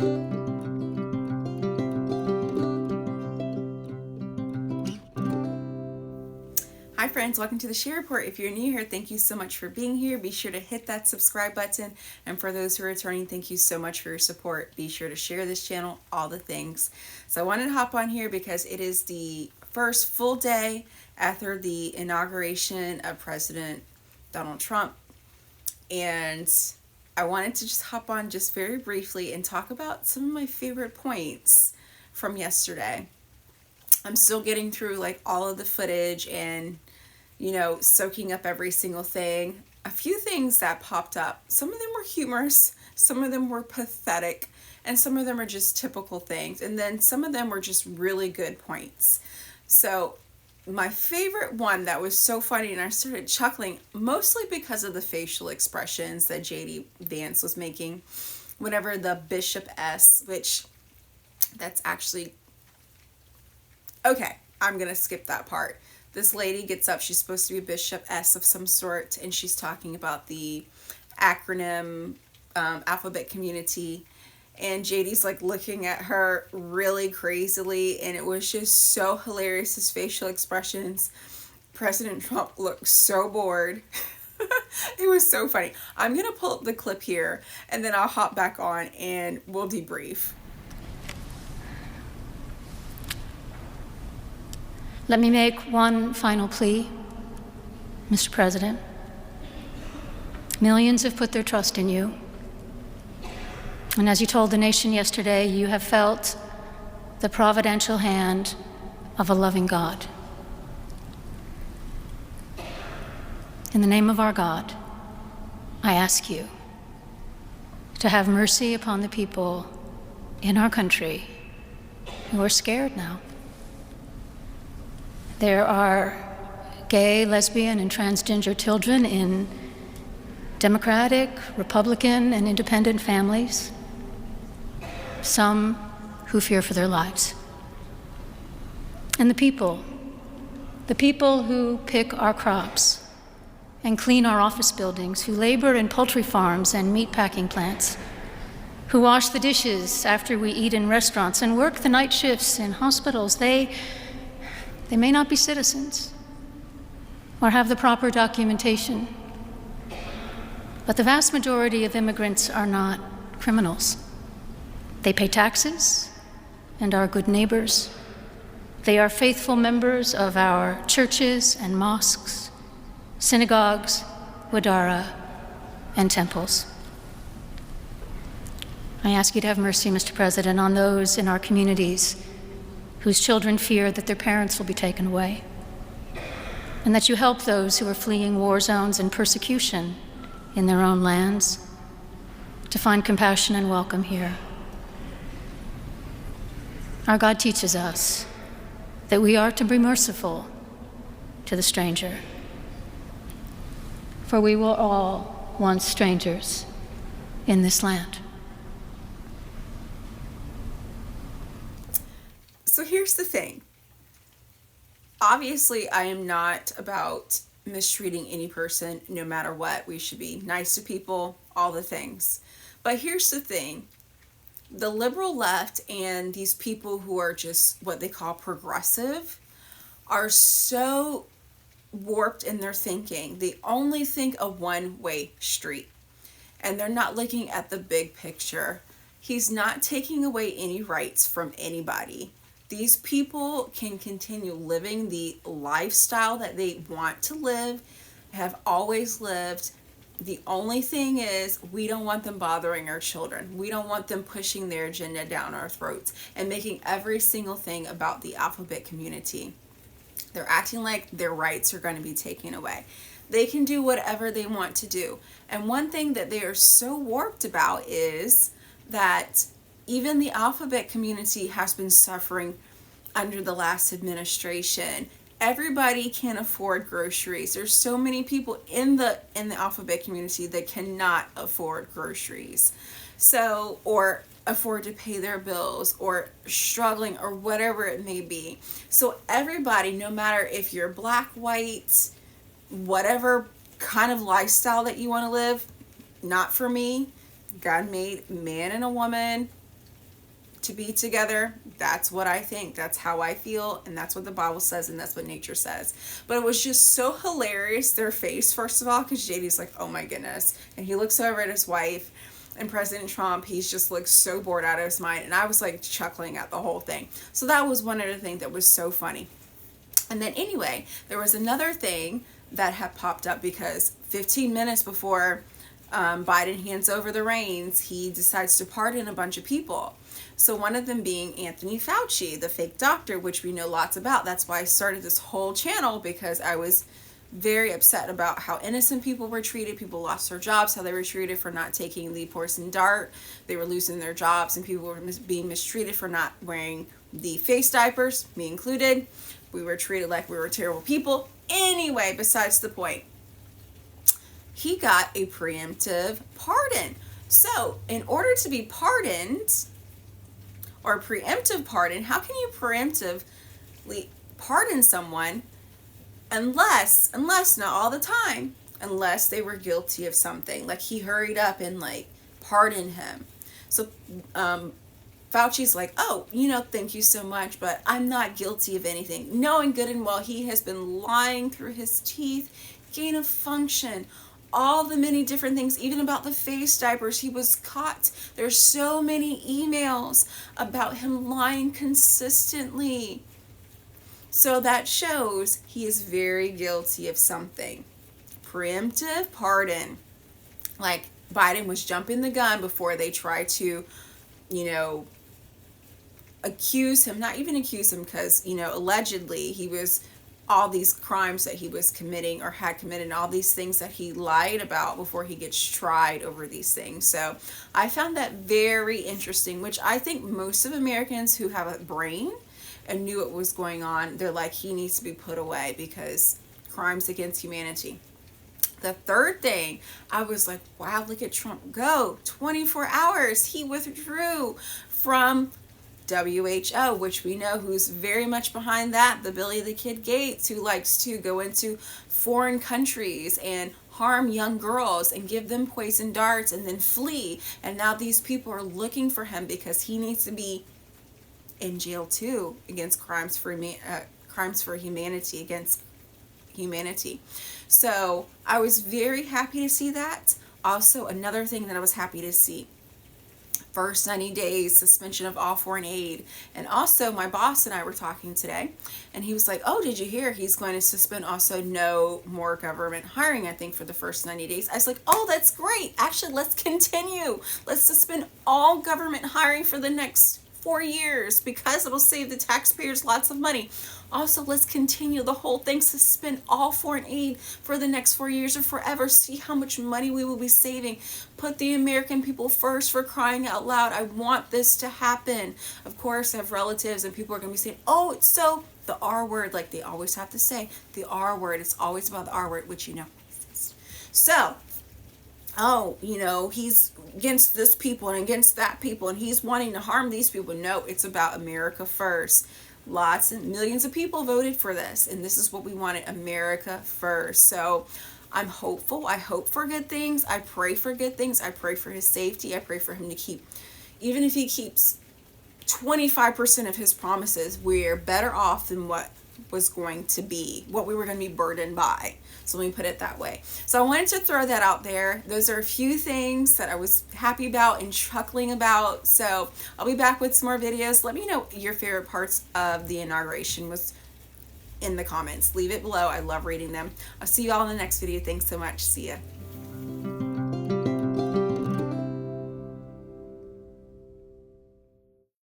Hi friends, welcome to the Share Report. If you're new here, thank you so much for being here. Be sure to hit that subscribe button. And for those who are returning, thank you so much for your support. Be sure to share this channel, all the things. So I wanted to hop on here because it is the first full day after the inauguration of President Donald Trump. And I wanted to just hop on just very briefly and talk about some of my favorite points from yesterday. I'm still getting through like all of the footage and soaking up every single thing. A few things that popped up. Some of them were humorous, some of them were pathetic, and some of them are just typical things. And then some of them were just really good points. So my favorite one that was so funny, and I started chuckling mostly because of the facial expressions that JD Vance was making whenever the Bishop S, which that's actually, okay, I'm going to skip that part. This lady gets up, she's supposed to be Bishop S of some sort, and she's talking about the acronym alphabet community, and JD's like looking at her really crazily, and it was just so hilarious, his facial expressions. President Trump looked so bored. It was so funny. I'm going to pull up the clip here, and then I'll hop back on and we'll debrief. Let me make one final plea, Mr. President. Millions have put their trust in you. And as you told the nation yesterday, you have felt the providential hand of a loving God. In the name of our God, I ask you to have mercy upon the people in our country who are scared now. There are gay, lesbian, and transgender children in Democratic, Republican, and independent families, some who fear for their lives. And the people who pick our crops and clean our office buildings, who labor in poultry farms and meat packing plants, who wash the dishes after we eat in restaurants and work the night shifts in hospitals, they may not be citizens or have the proper documentation, but the vast majority of immigrants are not criminals. They pay taxes and are good neighbors. They are faithful members of our churches and mosques, synagogues, wadara, and temples. I ask you to have mercy, Mr. President, on those in our communities whose children fear that their parents will be taken away, and that you help those who are fleeing war zones and persecution in their own lands to find compassion and welcome here. Our God teaches us that we are to be merciful to the stranger, for we were all once strangers in this land. So here's the thing. Obviously, I am not about mistreating any person, no matter what. We should be nice to people, all the things. But here's the thing. The liberal left and these people who are just what they call progressive are so warped in their thinking. They only think a one-way street, and they're not looking at the big picture. He's not taking away any rights from anybody. These people can continue living the lifestyle that they want to live, have always lived. The only thing is, we don't want them bothering our children. We don't want them pushing their agenda down our throats and making every single thing about the alphabet community. They're acting like their rights are going to be taken away. They can do whatever they want to do. And one thing that they are so warped about is that even the alphabet community has been suffering under the last administration. Everybody can't afford groceries. There's so many people in the alphabet community that cannot afford groceries. So, or afford to pay their bills, or struggling, or whatever it may be. So everybody, no matter if you're black, white, whatever kind of lifestyle that you want to live, not for me. God made man and a woman to be together. That's what I think. That's how I feel. And that's what the Bible says. And that's what nature says. But it was just so hilarious, their face, first of all, because JD's like, oh my goodness. And he looks over at his wife. And President Trump, he's just like so bored out of his mind. And I was like chuckling at the whole thing. So that was one of the things that was so funny. And then anyway, there was another thing that had popped up because 15 minutes before Biden hands over the reins, he decides to pardon a bunch of people. So one of them being Anthony Fauci, the fake doctor, which we know lots about. That's why I started this whole channel, because I was very upset about how innocent people were treated. People lost their jobs, how they were treated for not taking the poison dart. They were losing their jobs, and people were being mistreated for not wearing the face diapers, me included. We were treated like we were terrible people. Anyway, besides the point. He got a preemptive pardon. So, in order to be pardoned, or preemptive pardon, how can you preemptively pardon someone unless, not all the time, unless they were guilty of something? Like, he hurried up and, like, pardoned him. So, Fauci's like, oh, thank you so much, but I'm not guilty of anything. Knowing good and well he has been lying through his teeth, gain of function, all the many different things, even about the face diapers. He was caught. There's so many emails about him lying consistently. So that shows he is very guilty of something. Preemptive pardon. Like, Biden was jumping the gun before they tried to, accuse him, not even accuse him, because, allegedly he was, all these crimes that he was committing or had committed, and all these things that he lied about before he gets tried over these things. So I found that very interesting, which I think most of Americans who have a brain and knew what was going on, they're like, he needs to be put away because crimes against humanity. The third thing, I was like, wow, look at Trump go. 24 hours, he withdrew from WHO, which we know who's very much behind that, the Billy the Kid Gates, who likes to go into foreign countries and harm young girls and give them poison darts and then flee. And now these people are looking for him because he needs to be in jail too, against crimes for humanity, against humanity. So I was very happy to see that. Also, another thing that I was happy to see, first 90 days suspension of all foreign aid. And also, my boss and I were talking today, and he was like, oh, did you hear he's going to suspend also no more government hiring, I think, for the first 90 days. I was like, oh, that's great. Actually, let's continue. Let's suspend all government hiring for the next 4 years, because it'll save the taxpayers lots of money. Also, let's continue the whole thing, suspend all foreign aid for the next 4 years or forever. See how much money we will be saving. Put the American people first, for crying out loud. I want this to happen. Of course, I have relatives and people are going to be saying, oh, it's so, the R word, like they always have to say, the R word. It's always about the R word, which you know. So, oh, he's against this people and against that people, and he's wanting to harm these people. No, it's about America first. Lots and millions of people voted for this, and this is what we wanted, America first. So I'm hopeful. I hope for good things. I pray for good things. I pray for his safety. I pray for him to keep, even if he keeps 25% of his promises, we're better off than what was going to be, what we were going to be burdened by. So let me put it that way. So I wanted to throw that out there. Those are a few things that I was happy about and chuckling about. So I'll be back with some more videos. Let me know your favorite parts of the inauguration was in the comments. Leave it below. I love reading them. I'll see you all in the next video. Thanks so much. See ya.